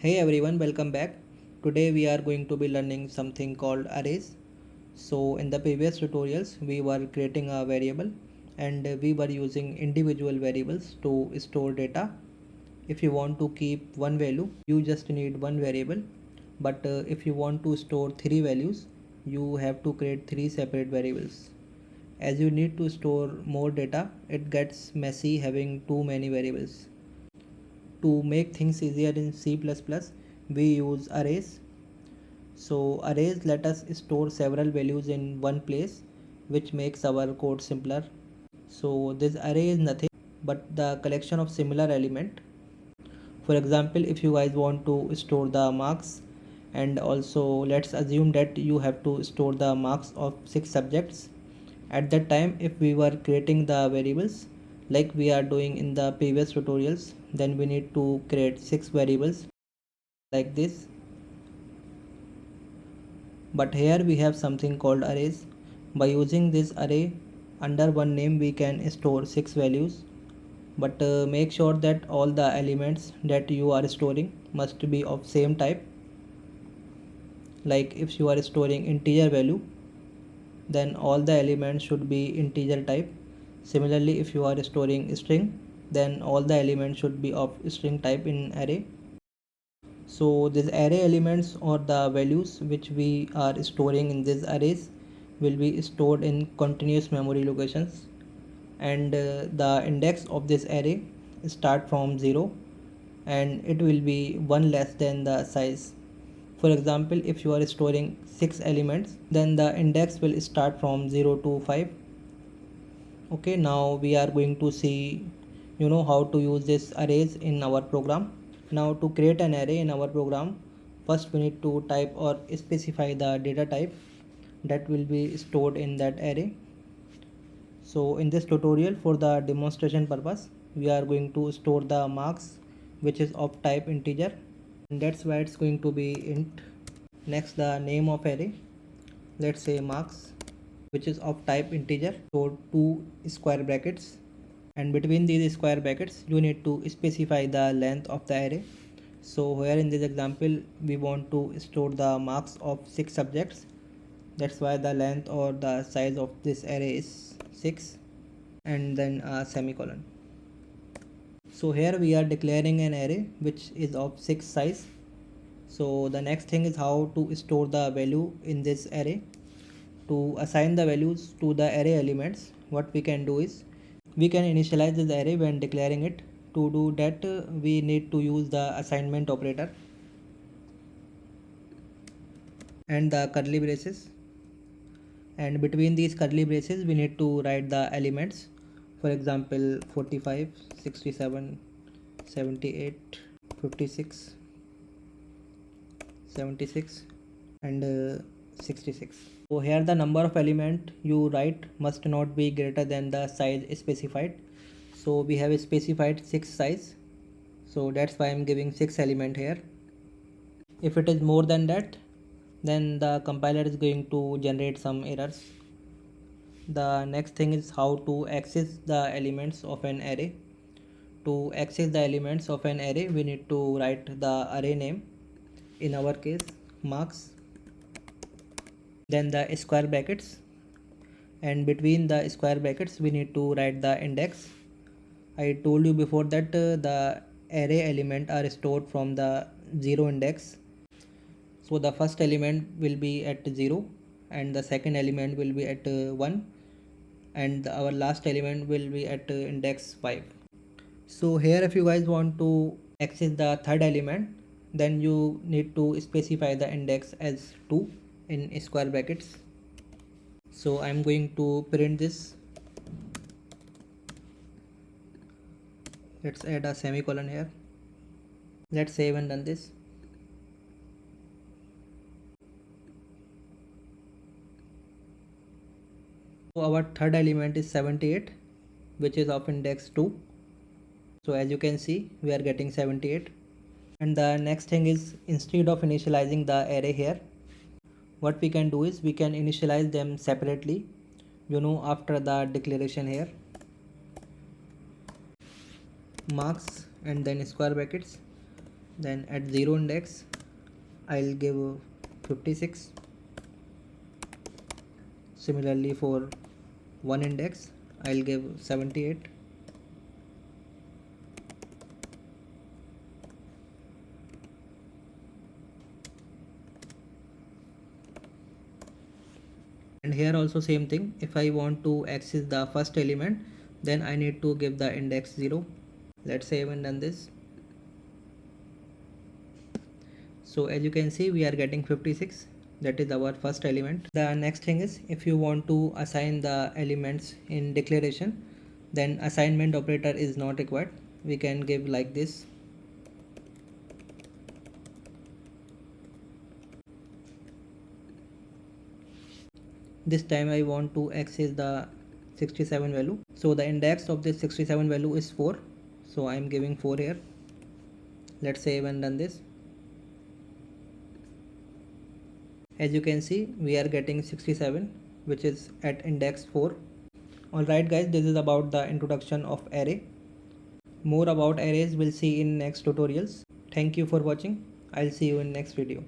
Hey everyone, welcome back. Today we are going to be learning something called arrays. So in the previous tutorials we were creating a variable and we were using individual variables to store data. If you want to keep one value, you just need one variable. But if you want to store three values, you have to create three separate variables. As you need to store more data, it gets messy having too many variables. To make things easier in C++, we use arrays. So arrays let us store several values in one place, which makes our code simpler. So this array is nothing but the collection of similar element. For example, if you guys want to store the marks, and also let's assume that you have to store the marks of 6 subjects. At that time, if we were creating the variables like we are doing in the previous tutorials, then we need to create 6 variables like this. But here we have something called arrays. By using this array under one name, we can store 6 values. But make sure that all the elements that you are storing must be of same type. Like if you are storing integer value, then all the elements should be integer type. Similarly, if you are storing string, then all the elements should be of string type in array. So these array elements or the values which we are storing in these arrays will be stored in continuous memory locations, and the index of this array start from 0 and it will be 1 less than the size. For example, if you are storing 6 elements, then the index will start from 0 to 5. Okay, now we are going to see how to use this arrays in our program. Now to create an array in our program, first we need to type or specify the data type that will be stored in that array. So in this tutorial, for the demonstration purpose, we are going to store the marks which is of type integer, and that's why it's going to be int. Next, the name of array, let's say marks, which is of type integer, so 2 square brackets, and between these square brackets you need to specify the length of the array. So here in this example we want to store the marks of 6 subjects, that's why the length or the size of this array is 6, and then a semicolon. So here we are declaring an array which is of 6 size. So the next thing is how to store the value in this array. To assign the values to the array elements, what we can do is we can initialize this array when declaring it. To do that, we need to use the assignment operator and the curly braces, and between these curly braces we need to write the elements. For example, 45, 67, 78, 56, 76 and 66. So here the number of element you write must not be greater than the size specified. So we have specified 6 size, so that's why I'm giving 6 element here. If it is more than that, then the compiler is going to generate some errors. The next thing is how to access the elements of an array. To access the elements of an array, we need to write the array name, in our case marks, then the square brackets, and between the square brackets we need to write the index. I told you before that the array element are stored from the 0 index. So the first element will be at 0 and the second element will be at 1, and our last element will be at index 5. So here if you guys want to access the third element, then you need to specify the index as 2 in square brackets. So I'm going to print this. Let's add a semicolon here. Let's save and run this. So our third element is 78, which is of index 2. So as you can see, we are getting 78. And the next thing is, instead of initializing the array here, what we can do is we can initialize them separately, after the declaration here. Marks and then square brackets, Then at 0 index I'll give 56. Similarly for 1 index I'll give 78. And here also same thing, if I want to access the first element, then I need to give the index 0. Let's save and run this. So as you can see, we are getting 56. That is our first element. The next thing is, if you want to assign the elements in declaration, then assignment operator is not required. We can give like this. This time I want to access the 67 value. So the index of this 67 value is 4. So I am giving 4 here. Let's save and run this. As you can see, we are getting 67, which is at index 4. Alright guys, this is about the introduction of array. More about arrays we'll see in next tutorials. Thank you for watching. I'll see you in next video.